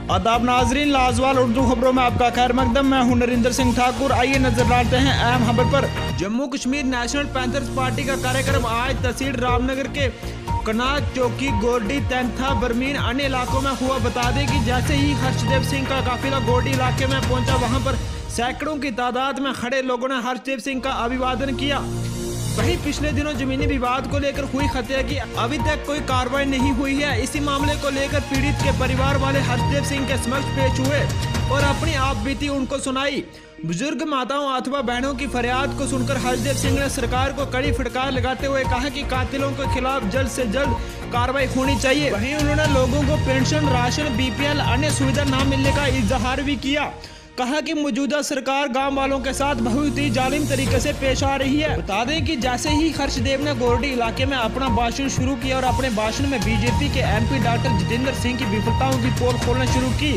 आदाब नाजरीन, लाजवाल उर्दू खबरों में आपका खैर मकदम। मैं हूं नरेंद्र सिंह ठाकुर। आइए नजर डालते हैं अहम खबर पर। Jammu Kashmir national panthers party का कार्यक्रम आज तहसील रामनगर के कनात चौकी, गोरडी, तेंथा, बरमीन अन्य इलाकों में हुआ। बता दें कि जैसे ही हर्षदेव सिंह का काफिला गोरडी इलाके में पहुंचा, वहां पर सैकड़ों की तादाद में खड़े लोगों ने हर्षदेव सिंह का अभिवादन किया। वहीं पिछले दिनों जमीनी विवाद को लेकर हुई हत्या की अभी तक कोई कार्रवाई नहीं हुई है। इसी मामले को लेकर पीड़ित के परिवार वाले हर्षदेव सिंह के समक्ष पेश हुए और अपनी आप बीती उनको सुनाई। बुजुर्ग माताओं अथवा बहनों की फरियाद को सुनकर हर्षदेव सिंह ने सरकार को कड़ी फटकार लगाते हुए कहा कि कातिलों के खिलाफ जल्द से जल्द कार्रवाई होनी चाहिए। वहीं उन्होंने लोगों को पेंशन, राशन, बीपीएल अन्य सुविधा न मिलने का इजहार भी किया। कहा कि मौजूदा सरकार गांव वालों के साथ बहुत ही जालिम तरीके से पेश आ रही है। बता दें कि जैसे ही हर्षदेव ने गोरडी इलाके में अपना भाषण शुरू किया और अपने भाषण में बीजेपी के एमपी डॉक्टर जितेंद्र सिंह की विफलताओं की पोल खोलना शुरू की,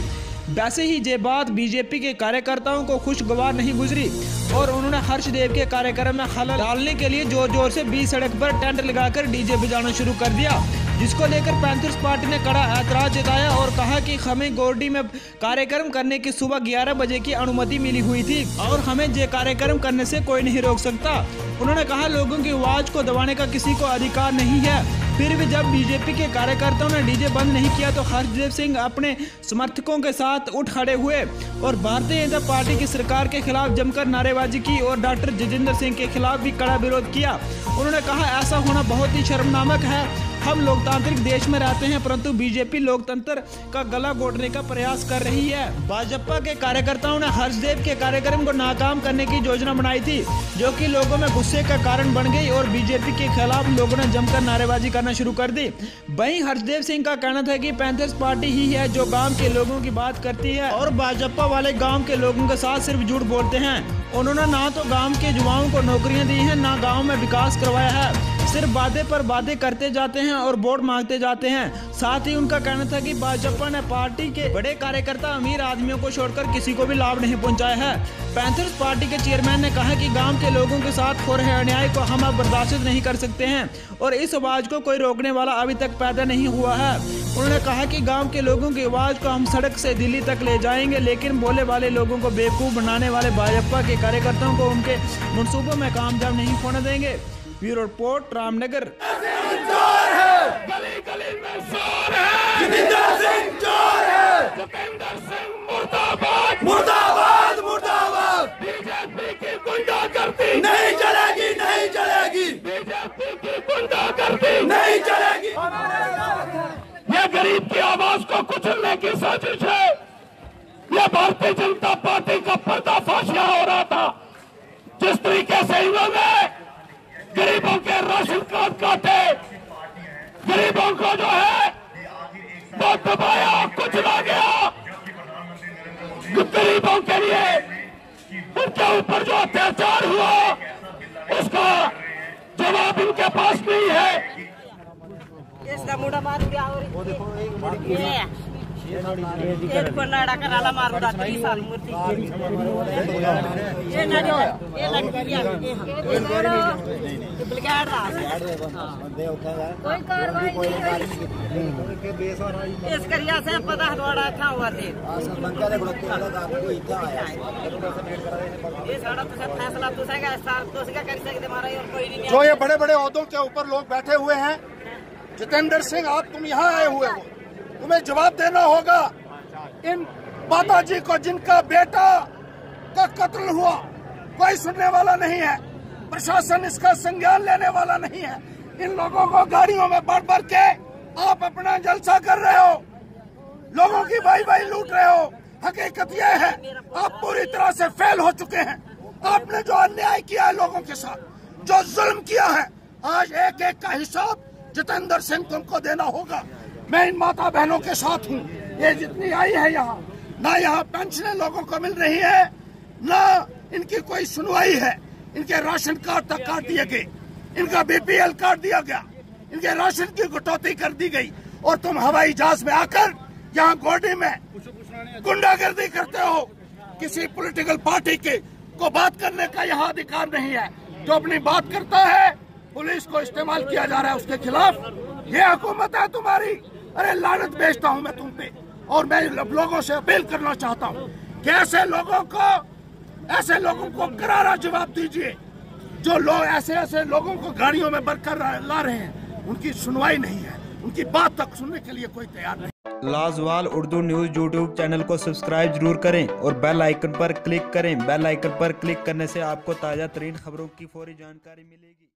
वैसे ही ये बात बीजेपी के कार्यकर्ताओं को खुशगवार नहीं गुजरी और उन्होंने हर्षदेव के कार्यक्रम में खलल डालने के लिए जोर जोर से बीच सड़क पर टेंट लगाकर डीजे बजाना शुरू कर दिया, जिसको लेकर पैंथर्स पार्टी ने कड़ा ऐतराज जताया और कहा कि हमें गोरडी में कार्यक्रम करने की सुबह 11 बजे की अनुमति मिली हुई थी और हमें ये कार्यक्रम करने से कोई नहीं रोक सकता। उन्होंने कहा लोगों की आवाज को दबाने का किसी को अधिकार नहीं है। फिर भी जब बीजेपी के कार्यकर्ताओं ने डीजे बंद नहीं किया तो हर्षदेव सिंह अपने समर्थकों के साथ उठ खड़े हुए और भारतीय जनता पार्टी की सरकार के खिलाफ जमकर नारेबाजी की और डॉक्टर जितेंद्र सिंह के खिलाफ भी कड़ा विरोध किया। उन्होंने कहा ऐसा होना बहुत ही शर्मनाक है। हम लोकतांत्रिक देश में रहते हैं, परंतु बीजेपी लोकतंत्र का गला घोटने का प्रयास कर रही है। भाजपा के कार्यकर्ताओं ने हर्षदेव के कार्यक्रम को नाकाम करने की योजना बनाई थी, जो कि लोगों में गुस्से का कारण बन गई और बीजेपी के खिलाफ लोगों ने जमकर नारेबाजी करना शुरू कर दी। वहीं हर्षदेव सिंह का कहना था कि पैंथर्स पार्टी ही है जो गाँव के लोगों की बात करती है और भाजपा वाले गाँव के लोगों के साथ सिर्फ झूठ बोलते हैं। उन्होंने ना तो गाँव के युवाओं को नौकरियाँ दी है, ना गाँव में विकास करवाया है, सिर्फ वादे पर वादे करते जाते हैं और वोट मांगते जाते हैं। साथ ही उनका कहना था कि भाजपा ने पार्टी के बड़े कार्यकर्ता अमीर आदमियों को छोड़कर किसी को भी लाभ नहीं पहुंचाया है। पैंथर्स पार्टी के चेयरमैन ने कहा कि गांव के लोगों के साथ हो रहे अन्याय को हम अब बर्दाश्त नहीं कर सकते हैं और इस आवाज को कोई रोकने वाला अभी तक पैदा नहीं हुआ है। उन्होंने कहा कि गाँव के लोगों की आवाज को हम सड़क से दिल्ली तक ले जाएंगे, लेकिन बोले वाले लोगों को बेवकूफ बनाने वाले भाजपा के कार्यकर्ताओं को उनके मंसूबों में कामयाब नहीं होने देंगे। Bureau report, Ramnagar. गली गली में शोर है, जितेंद्र सिंह चोर है, जितेंद्र सिंह मुर्दाबाद मुर्दाबाद मुर्दाबाद। बीजेपी की गुंडागर्दी नहीं चलेगी, नहीं चलेगी, बीजेपी की गुंडागर्दी नहीं चलेगी। ये गरीब की आवाज को कुचलने की साजिश है। ये भारतीय जनता पार्टी का पर्दाफाश यहाँ हो रहा था। जिस तरीके से इन्होंने गरीबों के राशन कार्ड काटे, गरीबों को जो है वो दबाया, कुचला गया। गरीबों के लिए उनके ऊपर जो अत्याचार हुआ उसका जवाब इनके पास नहीं है। इसका मुंडा मार दिया और ये कोनाड़ा कराला मार दिया 30 साल मूर्ति ये ना जो ये लग गया ये ब्रिगेड रहा कोई कार्रवाई नहीं इस करिया से पता हटवाड़ा था हुआ थे ये सारा तो फैसला तुसेगा सार तुसेगा कर सकते हमारा और कोई नहीं। जो ये बड़े बड़े ओहदों के ऊपर लोग बैठे हुए हैं, जितेंद्र सिंह आप तुम यहाँ आए हुए हो, तुम्हें जवाब देना होगा। इन माताजी को जिनका बेटा का कत्ल हुआ कोई सुनने वाला नहीं है, प्रशासन इसका संज्ञान लेने वाला नहीं है। इन लोगों को गाड़ियों में भर भर के आप अपना जलसा कर रहे हो, लोगों की भाई भाई लूट रहे हो। हकीकत यह है आप पूरी तरह से फेल हो चुके हैं। आपने जो अन्याय किया है लोगों के साथ, जो जुल्म किया है, आज एक एक का हिसाब जितेंद्र सिंह तुमको देना होगा। मैं इन माता बहनों के साथ हूँ। ये जितनी आई है यहाँ, ना यहाँ पेंशनें लोगों को मिल रही है, ना इनकी कोई सुनवाई है। इनके राशन कार्ड तक काट दिए गए, इनका बीपीएल काट दिया गया, इनके राशन की कटौती कर दी गई और तुम हवाई जहाज में आकर यहाँ गोरडी में गुंडागर्दी करते हो। किसी पॉलिटिकल पार्टी के को बात करने का यहाँ अधिकार नहीं है। जो अपनी बात करता है पुलिस को इस्तेमाल किया जा रहा है उसके खिलाफ। ये हुकूमत है तुम्हारी। अरे लानत भेजता हूँ मैं तुम पे। और मैं लोगों से अपील करना चाहता हूँ कि ऐसे लोगों को करारा जवाब दीजिए जो लोग ऐसे लोगों को गाड़ियों में भरकर ला रहे हैं। उनकी सुनवाई नहीं है, उनकी बात तक सुनने के लिए कोई तैयार नहीं। लाजवाल उर्दू न्यूज़ यूट्यूब चैनल को सब्सक्राइब जरूर करें और बेल आइकन पर क्लिक करें। बेल आइकन पर क्लिक करने से आपको ताज़ा तरीन खबरों की फौरी जानकारी मिलेगी।